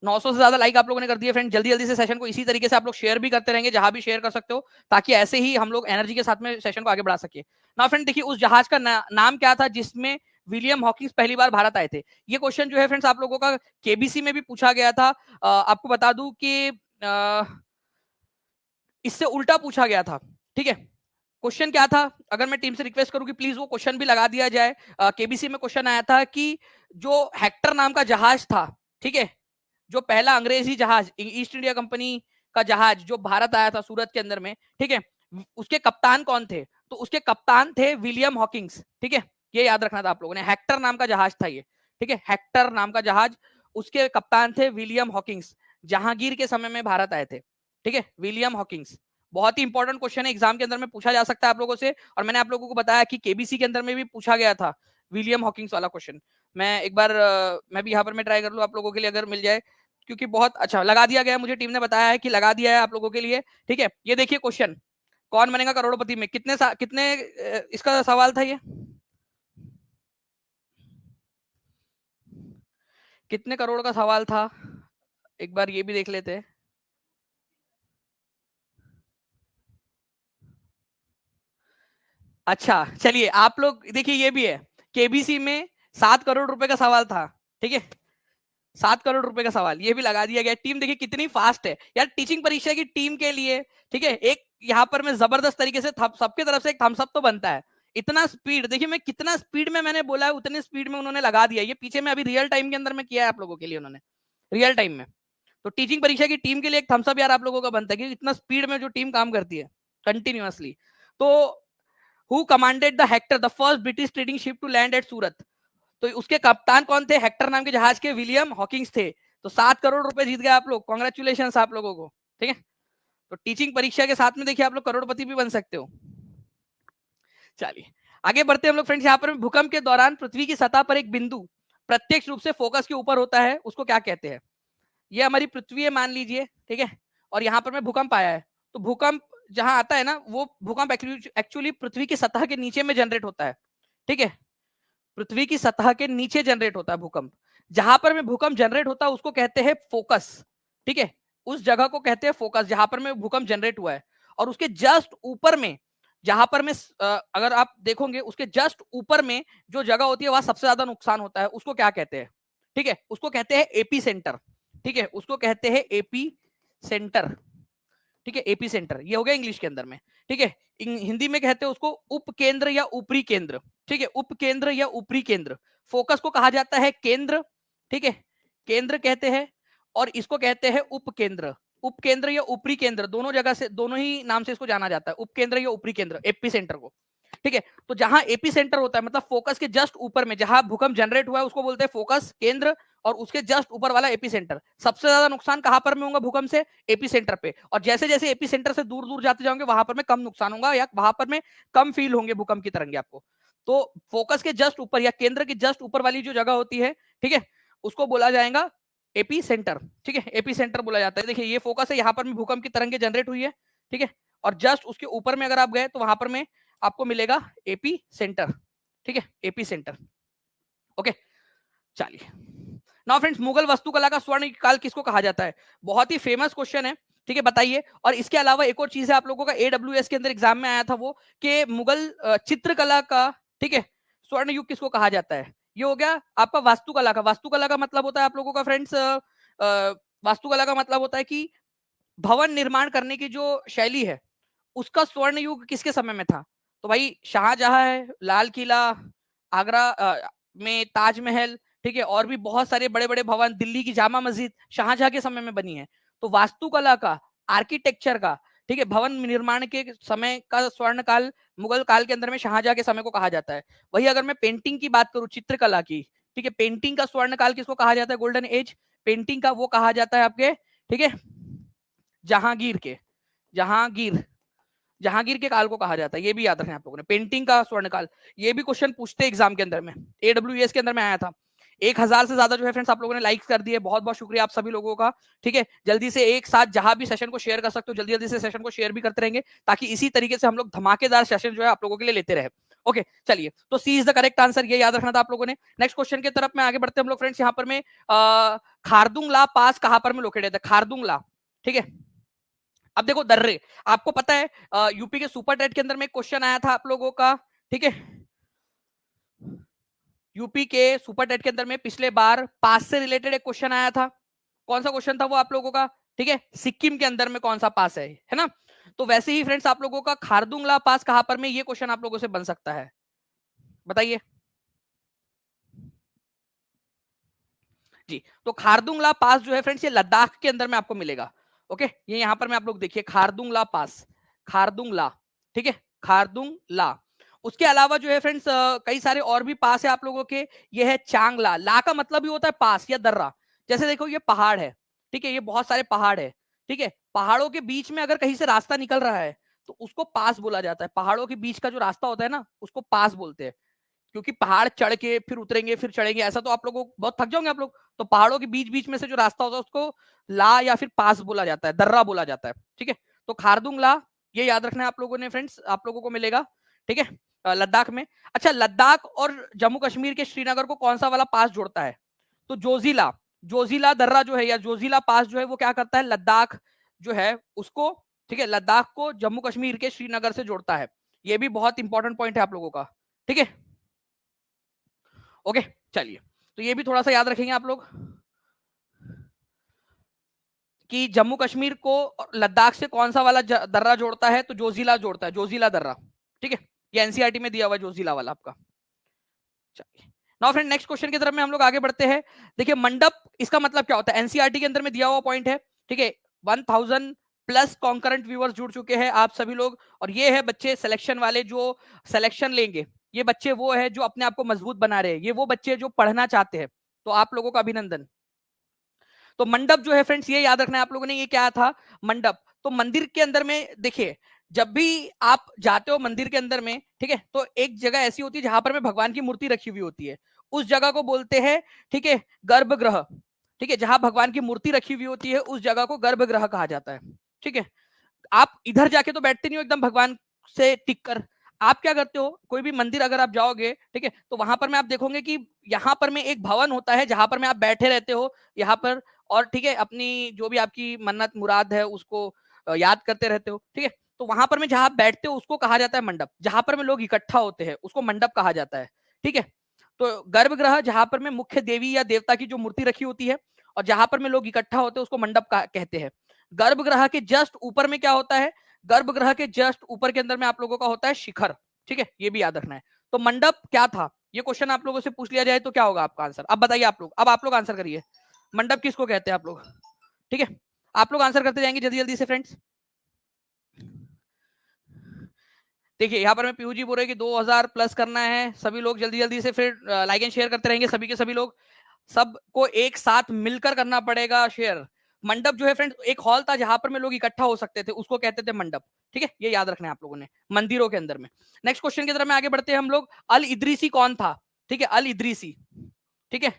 900 से ज्यादा लाइक आप लोगों ने कर दिए फ्रेंड। जल्दी जल्दी से सेशन को इसी तरीके से आप लोग शेयर भी करते रहेंगे, जहां भी शेयर कर सकते हो, ताकि ऐसे ही हम लोग एनर्जी के साथ में सेशन को आगे बढ़ा सके ना। फ्रेंड देखिए उस जहाज का नाम क्या था जिसमें विलियम हॉकिंस पहली बार भारत आए थे? ये क्वेश्चन जो है फ्रेंड्स आप लोगों का केबीसी में भी पूछा गया था। आपको बता दूं कि इससे उल्टा पूछा गया था, ठीक है। क्वेश्चन क्या था, अगर मैं टीम से रिक्वेस्ट करूं कि प्लीज वो क्वेश्चन भी लगा दिया जाए। केबीसी में क्वेश्चन आया था कि जो हेक्टर नाम का जहाज था, ठीक है, जो पहला अंग्रेजी जहाज, ईस्ट इंडिया कंपनी का जहाज जो भारत आया था सूरत के अंदर में, ठीक है, उसके कप्तान कौन थे? तो उसके कप्तान थे विलियम हॉकिंस, ठीक है। ये याद रखना था आप लोगों ने, हेक्टर नाम का जहाज था ये, ठीक है, हेक्टर नाम का जहाज, उसके कप्तान थे विलियम हॉकिंस, जहांगीर के समय में भारत आए थे, ठीक है, विलियम हॉकिंस। बहुत ही इंपॉर्टेंट क्वेश्चन है, एग्जाम के अंदर में पूछा जा सकता है आप लोगों से। और मैंने आप लोगों को बताया कि केबीसी के अंदर में भी पूछा गया था विलियम हॉकिंग्स वाला क्वेश्चन। मैं एक बार मैं भी यहाँ पर मैं ट्राई कर लूँ आप लोगों के लिए अगर मिल जाए, क्योंकि बहुत अच्छा लगा दिया गया, मुझे टीम ने बताया है कि लगा दिया है आप लोगों के लिए। ठीक है, ये देखिए क्वेश्चन, कौन बनेगा करोड़पति में, कितने इसका सवाल था, ये कितने करोड़ का सवाल था, एक बार ये भी देख लेते हैं। अच्छा चलिए आप लोग देखिए, ये भी है, केबीसी में 7 करोड़ रुपए का सवाल था। ठीक है, 7 करोड़ रुपए का सवाल, ये भी लगा दिया गया। टीम देखिए कितनी फास्ट है यार, टीचिंग परीक्षा की टीम के लिए। ठीक है, एक यहाँ पर मैं जबरदस्त तरीके से सबके तरफ से एक थम्स अप तो बनता है। इतना स्पीड देखिए, मैं कितना स्पीड में मैंने बोला है उतने स्पीड में उन्होंने लगा दिया। ये पीछे में अभी रियल टाइम के अंदर में किया है आप लोगों के लिए उन्होंने, रियल टाइम में। तो टीचिंग परीक्षा की टीम के लिए एक थम्स अप यार आप लोगों का बनता है कि इतना स्पीड में जो टीम काम करती है कंटिन्यूअसली। तो who commanded the Hector, the first British trading ship to land at Surat, तो उसके कप्तान कौन थे, हेक्टर नाम के जहाज के विलियम हॉकिंग्स थे। तो 7 करोड़ रुपए जीत गए आप लोग, कॉन्ग्रेचुलेशन आप लोगों को। ठीक है, तो टीचिंग परीक्षा के साथ में देखिए आप लोग करोड़पति भी बन सकते हो। चलिए आगे बढ़ते हैं हम लोग फ्रेंड्स। यहाँ पर भूकंप के दौरान पृथ्वी की सतह पर एक बिंदु प्रत्यक्ष रूप से फोकस के ऊपर होता है, उसको क्या कहते हैं। ये हमारी पृथ्वी है मान लीजिए, ठीक है, और यहाँ पर में भूकंप आया है। तो भूकंप जहां आता है ना, वो भूकंप एक्चुअली पृथ्वी की सतह के नीचे में जनरेट होता है। ठीक है, पृथ्वी की सतह के नीचे जनरेट होता है भूकंप। जहां पर में भूकंप जनरेट होता है उसको कहते हैं फोकस। ठीक है, उस जगह को कहते हैं फोकस जहां पर में भूकंप जनरेट हुआ है। और उसके जस्ट ऊपर में, जहां पर में अगर आप देखोगे उसके जस्ट ऊपर में जो जगह होती है वहां सबसे ज्यादा नुकसान होता है, उसको क्या कहते हैं। ठीक है, उसको कहते हैं एपी सेंटर। ठीक है, उसको कहते हैं एपी सेंटर। ठीक है, एपी सेंटर ये हो गया इंग्लिश के अंदर में। ठीक है, हिंदी में कहते हैं उसको उपकेंद्र या ऊपरी केंद्र। ठीक है, उपकेंद्र या ऊपरी केंद्र। फोकस को कहा जाता है केंद्र। ठीक है, केंद्र कहते हैं, और इसको कहते हैं उपकेंद्र। उपकेंद्र या ऊपरी केंद्र, दोनों जगह से, दोनों ही नाम से इसको जाना जाता है, उपकेंद्र या ऊपरी केंद्र, एपी सेंटर को। ठीक है, तो जहां एपी सेंटर होता है मतलब फोकस के जस्ट ऊपर में जहां भूकंप जनरेट हुआ है उसको बोलते हैं फोकस केंद्र, और उसके जस्ट ऊपर वाला एपी सेंटर। सबसे ज्यादा नुकसान कहां पर में होगा भूकंप से, एपी सेंटर पे। और जैसे जैसे एपी सेंटर से दूर दूर जाते जाओगे वहां पर में कम नुकसान होगा, या वहां पर में कम फील होंगे भूकंप की तरंगे आपको। तो फोकस के जस्ट ऊपर या केंद्र के जस्ट ऊपर वाली जो जगह होती है, ठीक है, उसको बोला जाएगा एपी सेंटर। ठीक है, एपी सेंटर बोला जाता है। देखिए ये फोकस है, यहाँ पर में भूकंप की तरंगे जनरेट हुई है। ठीक है, और जस्ट उसके ऊपर में अगर आप गए तो वहां पर में आपको मिलेगा एपी सेंटर। ठीक है, एपी सेंटर। ओके, चलिए नाउ फ्रेंड्स, मुगल वास्तुकला का स्वर्ण काल किसको कहा जाता है। बहुत ही फेमस क्वेश्चन है। ठीक है, बताइए। और इसके अलावा एक और चीज है आप लोगों का एडब्ल्यूएस के अंदर एग्जाम में आया था, वो कि मुगल चित्रकला का, ठीक है, स्वर्ण युग किसको कहा जाता है। ये हो गया आपका वास्तुकला का। वास्तुकला का मतलब होता है आप लोगों का फ्रेंड्स, वास्तुकला का मतलब होता है कि भवन निर्माण करने की जो शैली है उसका स्वर्ण युग किसके समय में था। तो भाई शाहजहां है, लाल किला, आगरा में ताजमहल, ठीक है, और भी बहुत सारे बड़े बड़े भवन, दिल्ली की जामा मस्जिद शाहजहां के समय में बनी है। तो वास्तुकला का, आर्किटेक्चर का, ठीक है, भवन निर्माण के समय का स्वर्ण काल मुगल काल के अंदर में शाहजहां के समय को कहा जाता है। वही अगर मैं पेंटिंग की बात करूं, चित्रकला की, ठीक है, पेंटिंग का स्वर्ण काल किसको कहा जाता है, गोल्डन एज पेंटिंग का, वो कहा जाता है आपके, ठीक है, जहांगीर के, जहांगीर, जहांगीर के काल को कहा जाता है। ये भी याद रखें आप लोगों ने, पेंटिंग का स्वर्ण काल। ये भी क्वेश्चन पूछते एग्जाम के अंदर में, एडब्ल्यूएस के अंदर में आया था। 1000 से ज्यादा जो है फ्रेंड्स आप लोगों ने लाइक्स कर दिए, बहुत बहुत शुक्रिया आप सभी लोगों का। ठीक है, जल्दी से एक साथ जहां भी सेशन को शेयर कर सकते हो जल्दी जल्दी से सेशन को शेयर भी करते रहेंगे, ताकि इसी तरीके से हम लोग धमाकेदार सेशन जो है आप लोगों के लिए लेते रहे। ओके, चलिए, तो सी इज द करेक्ट आंसर, ये याद रखना था आप लोगों ने। नेक्स्ट क्वेश्चन की तरफ में आगे बढ़ते हम लोग फ्रेंड्स। यहाँ पर में खारदुंगला पास कहां पर में लोकेटेड है, खारदुंगला। ठीक है, अब देखो दर्रे, आपको पता है यूपी के सुपर टेट के अंदर में क्वेश्चन आया था आप लोगों का। ठीक है, यूपी के सुपर टेट के अंदर में पिछले बार पास से रिलेटेड एक क्वेश्चन आया था। कौन सा क्वेश्चन था वो आप लोगों का, ठीक है, सिक्किम के अंदर में कौन सा पास है ना। तो वैसे ही फ्रेंड्स आप लोगों का खारदुंगला पास कहां पर में, ये क्वेश्चन आप लोगों से बन सकता है, बताइए जी। तो खारदुंगला पास जो है फ्रेंड्स ये लद्दाख के अंदर में आपको मिलेगा। ओके, ये यहां पर में आप लोग देखिए खारदुंगला पास, खारदुंगला, ठीक है, खारदुंगला। उसके अलावा जो है फ्रेंड्स कई सारे और भी पास है आप लोगों के। ये है चांगला, ला का मतलब ही होता है पास या दर्रा। जैसे देखो ये पहाड़ है, ठीक है, ये बहुत सारे पहाड़ है, ठीक है, पहाड़ों के बीच में अगर कहीं से रास्ता निकल रहा है तो उसको पास बोला जाता है। पहाड़ों के बीच का जो रास्ता होता है ना उसको पास बोलते हैं, क्योंकि पहाड़ चढ़ के फिर उतरेंगे फिर चढ़ेंगे, ऐसा तो आप लोगों को बहुत थक जाओगे आप लोग। तो पहाड़ों के बीच बीच में से जो रास्ता होता है उसको ला या फिर पास बोला जाता है, दर्रा बोला जाता है। ठीक है, तो खारदुंग ला ये याद रखना है आप लोगों ने फ्रेंड्स, आप लोगों को मिलेगा। ठीक है, लद्दाख में। अच्छा, लद्दाख और जम्मू कश्मीर के श्रीनगर को कौन सा वाला पास जोड़ता है? तो जोजिला, जोजिला दर्रा जो है या जोजिला पास जो है वो क्या करता है, लद्दाख जो है उसको, ठीक है, लद्दाख को जम्मू कश्मीर के श्रीनगर से जोड़ता है। ये भी बहुत इंपॉर्टेंट पॉइंट है आप लोगों का। ठीक है, ओके, चलिए, तो ये भी थोड़ा सा याद रखेंगे आप लोग कि जम्मू कश्मीर को लद्दाख से कौन सा वाला दर्रा जोड़ता है, तो जोजिला जोड़ता है, जोजिला दर्रा। ठीक है, ये एनसीईआरटी में दिया हुआ जोजिला वाला आपका। चलिए, नाउ फ्रेंड नेक्स्ट क्वेश्चन की तरफ में हम लोग आगे बढ़ते हैं। देखिए, मंडप इसका मतलब क्या होता है, एनसीईआरटी के अंदर में दिया हुआ पॉइंट है। ठीक है, 1000 प्लस कॉन्करेंट व्यूअर्स जुड़ चुके हैं आप सभी लोग, और ये है बच्चे सिलेक्शन वाले जो सिलेक्शन लेंगे। ये बच्चे वो है जो अपने आप को मजबूत बना रहे हैं, ये वो बच्चे जो पढ़ना चाहते हैं, तो आप लोगों का अभिनंदन। तो मंडप जो है फ्रेंड्स ये याद रखना है आप लोगों ने, ये क्या था, मंडप। तो मंदिर के अंदर में देखिए, जब भी आप जाते हो मंदिर के अंदर में, ठीक है, तो एक जगह ऐसी होती है जहां पर में भगवान की मूर्ति रखी हुई होती है, उस जगह को बोलते हैं, ठीक है, गर्भगृह। ठीक है, जहां भगवान की मूर्ति रखी हुई होती है उस जगह को गर्भगृह कहा जाता है। ठीक है, आप इधर जाके तो बैठते नहीं हो एकदम भगवान से टिक कर, आप क्या करते हो, कोई भी मंदिर अगर आप जाओगे, ठीक है, तो वहां पर में आप देखोगे कि यहाँ पर में एक भवन होता है जहां पर में आप बैठे रहते हो यहाँ पर, और ठीक है, अपनी जो भी आपकी मन्नत मुराद है उसको याद करते रहते हो। ठीक है, तो वहां पर में जहां आप बैठते हो उसको कहा जाता है मंडप, जहां पर में लोग इकट्ठा होते हैं उसको मंडप कहा जाता है। ठीक है, तो गर्भगृह जहां पर में मुख्य देवी या देवता की जो मूर्ति रखी होती है और जहां पर में लोग इकट्ठा होते हैं उसको मंडप कहते हैं। गर्भगृह के जस्ट ऊपर में क्या होता है, गर्भगृह के जस्ट ऊपर के अंदर में आप लोगों का होता है शिखर। ठीक है, ये भी याद रखना है। तो मंडप क्या था, ये क्वेश्चन आप लोगों से पूछ लिया जाए तो क्या होगा आपका आंसर, अब बताइए आप लोग, अब आप लोग आंसर करिए, मंडप किसको कहते हैं आप लोग। ठीक है, आप लोग आंसर करते जाएंगे जल्दी जल्दी से फ्रेंड्स। देखिए, यहाँ पर मैं पीयू जी बोल रहे कि 2000 प्लस करना है सभी लोग, जल्दी जल्दी से फिर लाइक एंड शेयर करते रहेंगे सभी के सभी लोग, सबको एक साथ मिलकर करना पड़ेगा शेयर। मंडप जो है फ्रेंड्स एक हॉल था जहां पर में लोग इकट्ठा हो सकते थे, उसको कहते थे मंडप। ठीक है, ये याद रखना है आप लोगों ने, मंदिरों के अंदर में। नेक्स्ट क्वेश्चन की तरफ में आगे बढ़ते हैं हम लोग। अल इदरीसी कौन था? ठीक है, अल इदरीसी, ठीक है,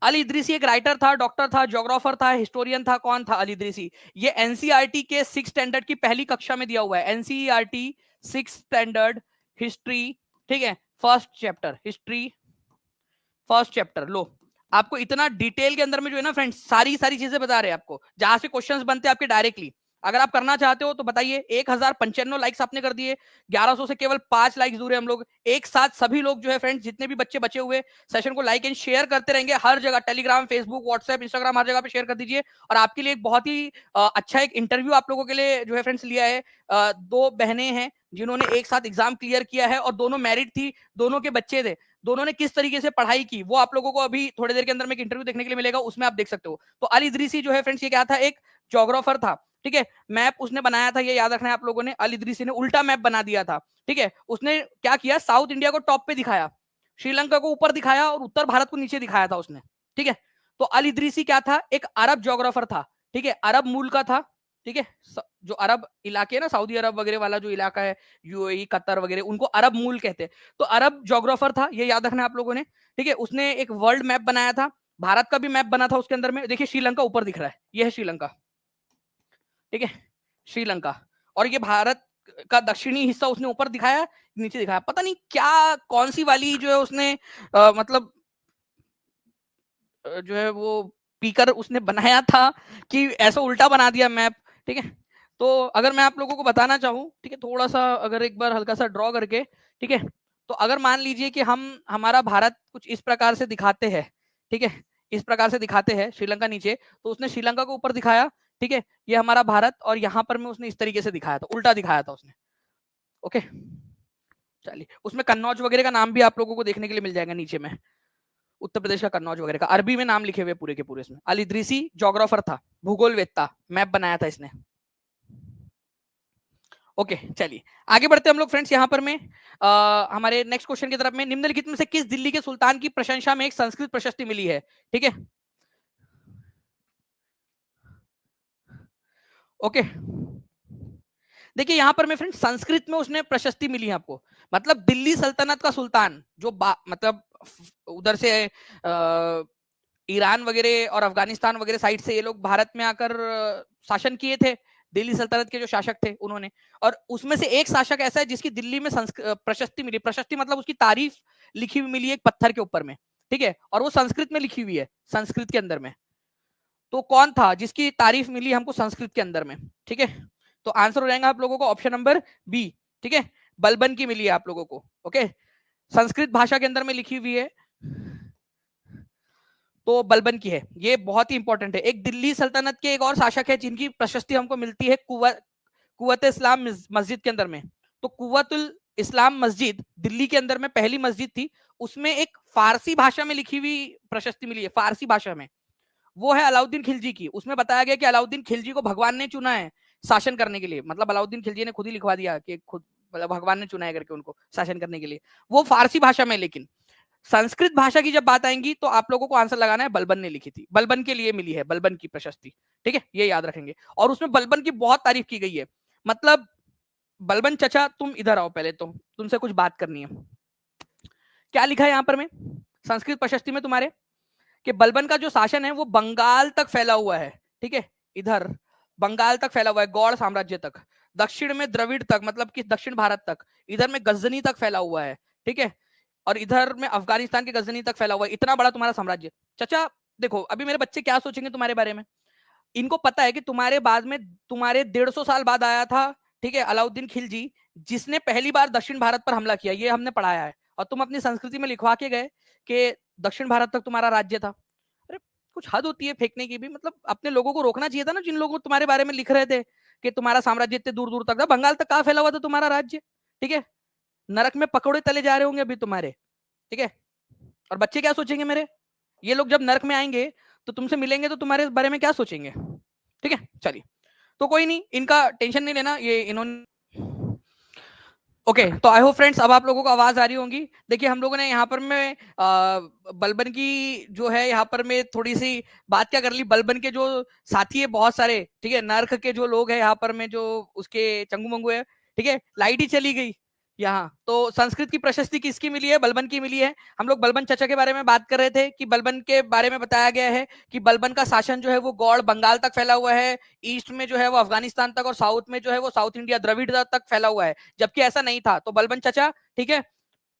अल इदरीसी एक राइटर था, डॉक्टर था, ज्योग्राफर था, हिस्टोरियन था, कौन था अल इदरीसी? ये एनसीईआरटी के 6 स्टैंडर्ड की पहली कक्षा में दिया हुआ है, एनसीईआरटी 6 स्टैंडर्ड हिस्ट्री। ठीक है, first chapter history, first chapter. लो, आपको इतना डिटेल के अंदर में जो है ना फ्रेंड्स, सारी सारी चीजें बता रहे हैं आपको, जहां से क्वेश्चंस बनते हैं आपके डायरेक्टली। अगर आप करना चाहते हो तो बताइए। 1095 लाइक्स आपने कर दिए, 1100 से केवल 5 लाइक्स दूर है हम लोग। एक साथ सभी लोग जो है फ्रेंड्स, जितने भी बच्चे बचे हुए, सेशन को लाइक एंड शेयर करते रहेंगे हर जगह, टेलीग्राम, फेसबुक, व्हाट्सएप, इंस्टाग्राम, हर जगह पे शेयर कर दीजिए। और आपके लिए एक बहुत ही अच्छा एक इंटरव्यू आप लोगों के लिए जो है फ्रेंड्स लिया है। 2 बहनें हैं जिन्होंने एक साथ एग्जाम क्लियर किया है और दोनों मैरिड थी, दोनों के बच्चे थे, दोनों ने किस तरीके से पढ़ाई की वो आप लोगों को अभी थोड़ी देर के अंदर में एक इंटरव्यू देखने के लिए मिलेगा, उसमें आप देख सकते हो। तो अल इदरीसी जो है फ्रेंड्स ये क्या था, एक ज्योग्राफर था। ठीक है, मैप उसने बनाया था, ये याद रखना है आप लोगों ने, अल इदरीसी ने उल्टा मैप बना दिया था। ठीक है, उसने क्या किया, साउथ इंडिया को टॉप पे दिखाया, श्रीलंका को ऊपर दिखाया और उत्तर भारत को नीचे दिखाया था उसने। ठीक है, तो अल इदरीसी क्या था, एक अरब ज्योग्राफर था। ठीक है, अरब मूल का था। ठीक है, जो अरब इलाके है ना, सऊदी अरब वगैरह वाला जो इलाका है, यूएई, कतर वगैरह, उनको अरब मूल कहते हैं। तो अरब ज्योग्राफर था, ये याद रखना है आप लोगों ने। ठीक है, उसने एक वर्ल्ड मैप बनाया था, भारत का भी मैप बना था उसके अंदर में। देखिए, श्रीलंका ऊपर दिख रहा है, ये है श्रीलंका। ठीक है, श्रीलंका, और ये भारत का दक्षिणी हिस्सा उसने ऊपर दिखाया, नीचे दिखाया, पता नहीं क्या कौन सी वाली जो है उसने मतलब जो है वो पीकर उसने बनाया था कि ऐसा उल्टा बना दिया मैप। ठीक है, तो अगर मैं आप लोगों को बताना चाहूँ, ठीक है, थोड़ा सा अगर एक बार हल्का सा ड्रॉ करके, ठीक है, तो अगर मान लीजिए कि हम हमारा भारत कुछ इस प्रकार से दिखाते हैं, ठीक है, इस प्रकार से दिखाते हैं, श्रीलंका नीचे, तो उसने श्रीलंका को ऊपर दिखाया। ठीक है, ये हमारा भारत, और यहाँ पर में उसने इस तरीके से दिखाया था, उल्टा दिखाया था उसने। ओके, चलिए, उसमें कन्नौज वगैरह का नाम भी आप लोगों को देखने के लिए मिल जाएगा नीचे में, उत्तर प्रदेश का कन्नौज वगैरह का अरबी में नाम लिखे हुए पूरे के पूरे इसमें। अल इदरीसी ज्योग्राफर था, भूगोलवेत्ता, मैप बनाया था इसने। ओके, चलिए आगे बढ़ते हैं हम लोग फ्रेंड्स। यहाँ पर में हमारे नेक्स्ट क्वेश्चन की तरफ में, निम्नलिखित में से किस दिल्ली के सुल्तान की प्रशंसा में एक संस्कृत प्रशस्ति मिली है? ठीक है, ओके, देखिए यहाँ पर मैं फ्रेंड संस्कृत में उसने प्रशस्ति मिली है आपको, मतलब दिल्ली सल्तनत का सुल्तान जो मतलब उधर से ईरान वगैरह और अफगानिस्तान वगैरह साइड से ये लोग भारत में आकर शासन किए थे, दिल्ली सल्तनत के जो शासक थे उन्होंने, और उसमें से एक शासक ऐसा है जिसकी दिल्ली में प्रशस्ति मिली, प्रशस्ति मतलब उसकी तारीफ लिखी हुई मिली है एक पत्थर के ऊपर में, ठीक है, और वो संस्कृत में लिखी हुई है, संस्कृत के अंदर में। तो कौन था जिसकी तारीफ मिली हमको संस्कृत के अंदर में, ठीक है, तो आंसर हो जाएगा आप लोगों को ऑप्शन नंबर बी, ठीक है, बलबन की मिली है आप लोगों को, ओके, संस्कृत भाषा के अंदर में लिखी हुई है, तो बलबन की है, ये बहुत ही इंपॉर्टेंट है। एक दिल्ली सल्तनत के एक और शासक है जिनकी प्रशस्ति हमको मिलती है कुव्वत इस्लाम मस्जिद के अंदर में, तो कुव्वतुल इस्लाम मस्जिद दिल्ली के अंदर में पहली मस्जिद थी, उसमें एक फारसी भाषा में लिखी हुई प्रशस्ति मिली है, फारसी भाषा में, वो है अलाउद्दीन खिलजी की। उसमें बताया गया कि अलाउद्दीन खिलजी को भगवान ने चुना है शासन करने के लिए, मतलब अलाउद्दीन खिलजी ने खुद ही लिखवा दिया कि खुद मतलब भगवान ने चुना है करके उनको शासन करने के लिए, वो फारसी भाषा में। लेकिन संस्कृत भाषा की जब बात आएगी तो आप लोगों को आंसर लगाना है बलबन ने लिखी थी, बलबन के लिए मिली है, बलबन की प्रशस्ति, ठीक है, ये याद रखेंगे। और उसमें बलबन की बहुत तारीफ की गई है, मतलब बलबन चचा तुम इधर आओ, पहले तो तुमसे कुछ बात करनी है। क्या लिखा है यहाँ पर में संस्कृत प्रशस्ति में तुम्हारे, कि बलबन का जो शासन है वो बंगाल तक फैला हुआ है, ठीक है, इधर बंगाल तक फैला हुआ है, गौड़ साम्राज्य तक, दक्षिण में द्रविड़ तक मतलब कि दक्षिण भारत तक, इधर में गजनी तक फैला हुआ है, ठीक है, और इधर में अफगानिस्तान के गजनी तक फैला हुआ है, इतना बड़ा तुम्हारा साम्राज्य। चाचा देखो अभी मेरे बच्चे क्या सोचेंगे तुम्हारे बारे में, इनको पता है कि तुम्हारे बाद में तुम्हारे 150 साल बाद आया था, ठीक है, अलाउद्दीन खिलजी, जिसने पहली बार दक्षिण भारत पर हमला किया, ये हमने पढ़ाया है, और तुम अपनी संस्कृति में लिखवा के गए कि दक्षिण भारत तक तुम्हारा राज्य था। अरे कुछ हद होती है फेंकने की भी, मतलब अपने लोगों को रोकना चाहिए था ना, जिन लोगों को तुम्हारे बारे में लिख रहे थे कि तुम्हारा साम्राज्य इतने दूर दूर तक था, बंगाल तक कहाँ फैला हुआ था तुम्हारा राज्य, ठीक है, नरक में पकौड़े तले जा रहे होंगे अभी तुम्हारे, ठीक है। और बच्चे क्या सोचेंगे मेरे, ये लोग जब नरक में आएंगे तो तुमसे मिलेंगे तो तुम्हारे बारे में क्या सोचेंगे, ठीक है, चलिए, तो कोई नहीं, इनका टेंशन नहीं लेना, ये इन्होंने ओके तो आई होप फ्रेंड्स अब आप लोगों को आवाज आ रही होंगी। देखिए हम लोगों ने यहाँ पर में बलबन की जो है यहाँ पर में थोड़ी सी बात क्या कर ली, बलबन के जो साथी है बहुत सारे, ठीक है, नर्क के जो लोग हैं यहाँ पर में जो उसके चंगू मंगू है, ठीक है, लाइट ही चली गई यहाँ। तो संस्कृत की प्रशस्ति किसकी मिली है, बलबन की मिली है। हम लोग बलबन चचा के बारे में बात कर रहे थे कि बलबन के बारे में बताया गया है कि बलबन का शासन जो है वो गौड़ बंगाल तक फैला हुआ है, ईस्ट में जो है वो अफगानिस्तान तक, और साउथ में जो है वो साउथ इंडिया द्रविड़ तक फैला हुआ है, जबकि ऐसा नहीं था। तो बलबन चचा, ठीक है,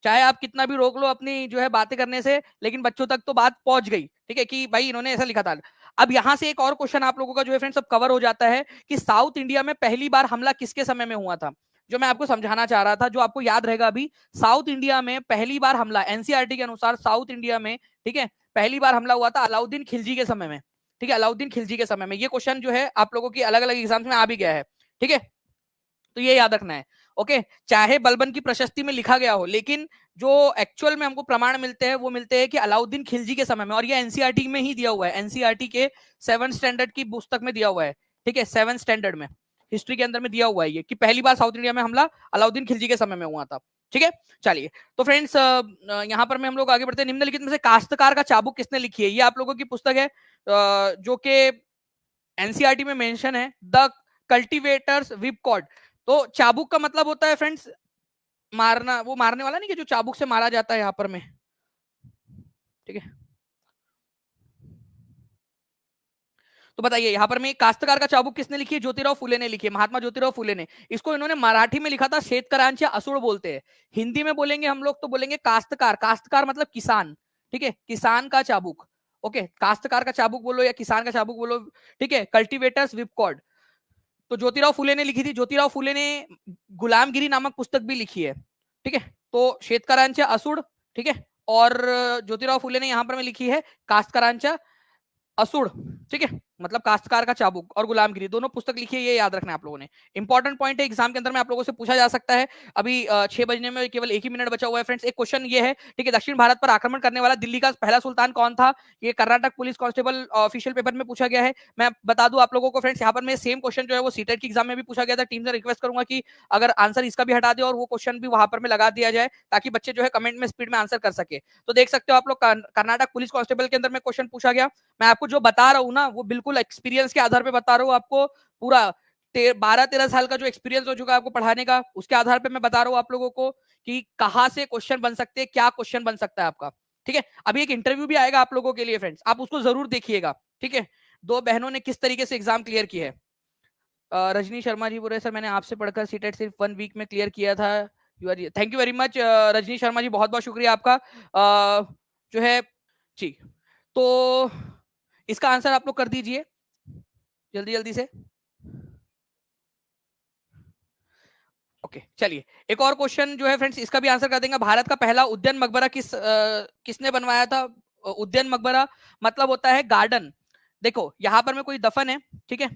चाहे आप कितना भी रोक लो अपनी जो है बातें करने से, लेकिन बच्चों तक तो बात पहुंच गई, ठीक है, कि भाई इन्होंने ऐसा लिखा था। अब यहां से एक और क्वेश्चन आप लोगों का जो है फ्रेंड्स सब कवर हो जाता है कि साउथ इंडिया में पहली बार हमला किसके समय में हुआ था, जो मैं आपको समझाना चाह रहा था, जो आपको याद रहेगा अभी। साउथ इंडिया में पहली बार हमला एनसीईआरटी के अनुसार साउथ इंडिया में, ठीक है, पहली बार हमला हुआ था अलाउद्दीन खिलजी के समय में, ठीक है, अलाउद्दीन खिलजी के समय में। ये क्वेश्चन जो है आप लोगों की अलग अलग एग्जाम्स में आ भी गया है, ठीक है, तो ये याद रखना है, ओके। चाहे बलबन की प्रशस्ति में लिखा गया हो, लेकिन जो एक्चुअल में हमको प्रमाण मिलते हैं वो मिलते हैं कि अलाउद्दीन खिलजी के समय में, और ये एनसीईआरटी में ही दिया हुआ है, एनसीईआरटी के 7th स्टैंडर्ड की पुस्तक में दिया हुआ है, ठीक है, 7th स्टैंडर्ड में हिस्ट्री के अंदर में दिया हुआ है ये कि पहली बार साउथ इंडिया में हमला अलाउद्दीन खिलजी के समय में हुआ था, ठीक है। चलिए तो फ्रेंड्स यहाँ पर में हम लोग आगे बढ़ते हैं। निम्नलिखित में से काश्तकार का चाबुक किसने लिखी है, ये आप लोगों की पुस्तक है जो कि एनसीईआरटी में मेंशन है, द कल्टीवेटर्स व्हिप कॉर्ड। तो चाबुक का मतलब होता है फ्रेंड्स मारना, वो मारने वाला नहीं कि जो चाबुक से मारा जाता है यहाँ पर में, ठीक है। तो बताइए यहाँ पर में काश्तकार का चाबुक किसने लिखी है, ज्योतिराव फुले ने लिखी है, महात्मा ज्योतिराव फुले ने। इसको इन्होंने मराठी में लिखा था, शेतकरांचे असुर बोलते हैं, हिंदी में बोलेंगे हम लोग तो बोलेंगे काश्तकार, काश्तकार मतलब किसान, ठीक है, किसान का चाबुक, ओके, काश्तकार का चाबुक बोलो या किसान का चाबुक बोलो, ठीक है। कल्टीवेटर्स व्हिप कॉर्ड तो ज्योतिराव फुले ने लिखी थी, ज्योतिराव फुले ने गुलामगिरी नामक पुस्तक भी लिखी है, ठीक है। तो शेतकरांचे असुर, ठीक है, और ज्योतिराव फुले ने यहाँ पर में लिखी है काश्तकारांच्या असुड़, ठीक है, मतलब काश्तकार का चाबुक और गुलामगिरी, दोनों पुस्तक लिखी है, ये याद रखना है आप लोगों ने। इंपॉर्टेंट पॉइंट है, एग्जाम के अंदर में आप लोगों से पूछा जा सकता है। अभी 6 बजने में केवल 1 ही मिनट बचा हुआ है फ्रेंड्स। एक क्वेश्चन ये है, ठीक है, दक्षिण भारत पर आक्रमण करने वाला दिल्ली का पहला सुल्तान कौन था, ये Karnataka police constable official paper में पूछा गया है। मैं बता दूं आप लोगों को फ्रेंड्स, यहाँ पर मैं सेम क्वेश्चन जो है वो सीटेट की एग्जाम में भी पूछा गया था। टीम से रिक्वेस्ट करूंगा कि अगर आंसर इसका भी हटा दे और वो क्वेश्चन भी वहां पर में लगा दिया जाए, ताकि बच्चे जो है कमेंट में स्पीड में आंसर कर सके। तो देख सकते हो आप लोग, कर्नाटक पुलिस कांस्टेबल के अंदर में क्वेश्चन पूछा गया। मैं आपको जो बता रहा हूँ ना वो बिल्कुल एक्सपीरियंस के आधार पे बता रहा हूँ आपको, पूरा 12-13 साल का जो एक्सपीरियंस हो चुका है आपको पढ़ाने का, उसके आधार पे मैं बता रहा हूँ आप लोगों को कि कहाँ से क्वेश्चन बन सकते हैं, क्या क्वेश्चन बन सकता है आपका। ठीक है, अभी एक इंटरव्यू भी आएगा आप लोगों के लिए फ्रेंड्स, आप उसको जरूर देखिएगा। ठीक है, 2 बहनों ने किस तरीके से एग्जाम क्लियर किया है। रजनी शर्मा जी बोल रहे सर मैंने आपसे पढ़कर सीटेट सिर्फ 1 वीक में क्लियर किया था। Thank you very much Rajni Sharma ji, बहुत बहुत शुक्रिया आपका। जो है जी, तो इसका आंसर आप लोग कर दीजिए जल्दी जल्दी से। ओके चलिए, एक और क्वेश्चन जो है फ्रेंड्स, इसका भी आंसर कर देंगे। भारत का पहला उद्यान मकबरा किसने बनवाया था। उद्यान मकबरा मतलब होता है गार्डन। देखो यहाँ पर में कोई दफन है, ठीक है,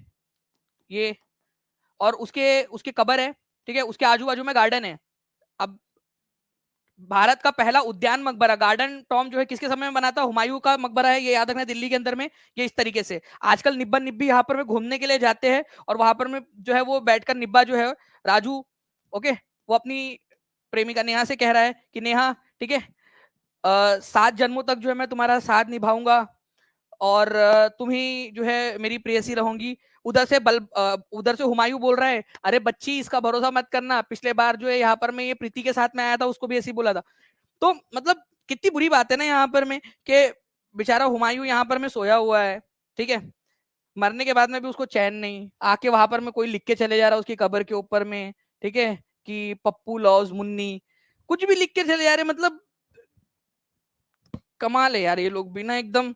ये, और उसके उसके कब्र है, ठीक है, उसके आजू बाजू में गार्डन है। अब भारत का पहला उद्यान मकबरा गार्डन टॉम जो है किसके समय में बना था, हुमायूं का मकबरा है, ये याद रखना, दिल्ली के अंदर में। ये इस तरीके से आजकल निब्बा निब्बी यहाँ पर में घूमने के लिए जाते हैं, और वहां पर में जो है वो बैठकर निब्बा जो है राजू, ओके, वो अपनी प्रेमिका नेहा से कह रहा है कि नेहा ठीक है, 7 जन्मों तक जो है मैं तुम्हारा साथ निभाऊंगा, और तुम ही जो है मेरी प्रेयसी रहोगी। उधर से हुमायूं बोल रहा है, अरे बच्ची इसका भरोसा मत करना, पिछले बार जो है यहाँ पर मैं ये प्रीति के साथ में आया था, उसको भी ऐसे ही बोला था। तो मतलब कितनी बुरी बात है ना यहाँ पर में, कि बेचारा हुमायूं यहाँ पर में सोया हुआ है, ठीक है, मरने के बाद में भी उसको चैन नहीं, आके वहां पर में कोई लिख के चले जा रहा है उसकी कब्र के ऊपर में, ठीक है, कि पप्पू लॉज मुन्नी, कुछ भी लिख के चले जा रहे, मतलब कमाल है यार ये लोग भी ना एकदम।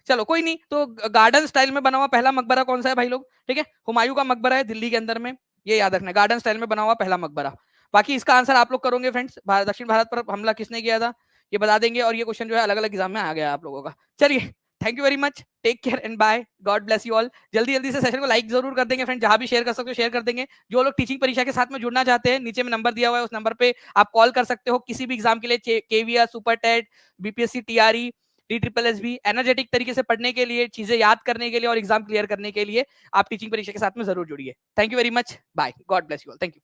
चलो कोई नहीं, तो गार्डन स्टाइल में बना हुआ पहला मकबरा कौन सा है भाई लोग, ठीक है, हुमायूं का मकबरा है दिल्ली के अंदर में, ये याद रखना, गार्डन स्टाइल में बना हुआ पहला मकबरा। बाकी इसका आंसर आप लोग करोगे फ्रेंड्स, दक्षिण भारत पर हमला किसने किया था, ये बता देंगे, और ये क्वेश्चन जो है अलग अलग एग्जाम में आ गया आप लोगों का। चलिए, thank you very much, take care and bye, God bless you all. जल्दी जल्दी से सेशन को लाइक जरूर कर देंगे फ्रेंड, जहां भी शेयर कर सकते हो शेयर कर देंगे। जो लोग टीचिंग परीक्षा के साथ में जुड़ना चाहते हैं, नीचे में नंबर दिया हुआ है, उस नंबर पे आप कॉल कर सकते हो किसी भी एग्जाम के लिए, KVR, super TET, BPSC, TRE, DSSS, energetic तरीके से पढ़ने के लिए, चीजें याद करने के लिए और एग्जाम क्लियर करने के लिए आप टीचिंग परीक्षा के साथ में जरूर जुड़िए। Thank you very much, bye, God bless you all, thank you.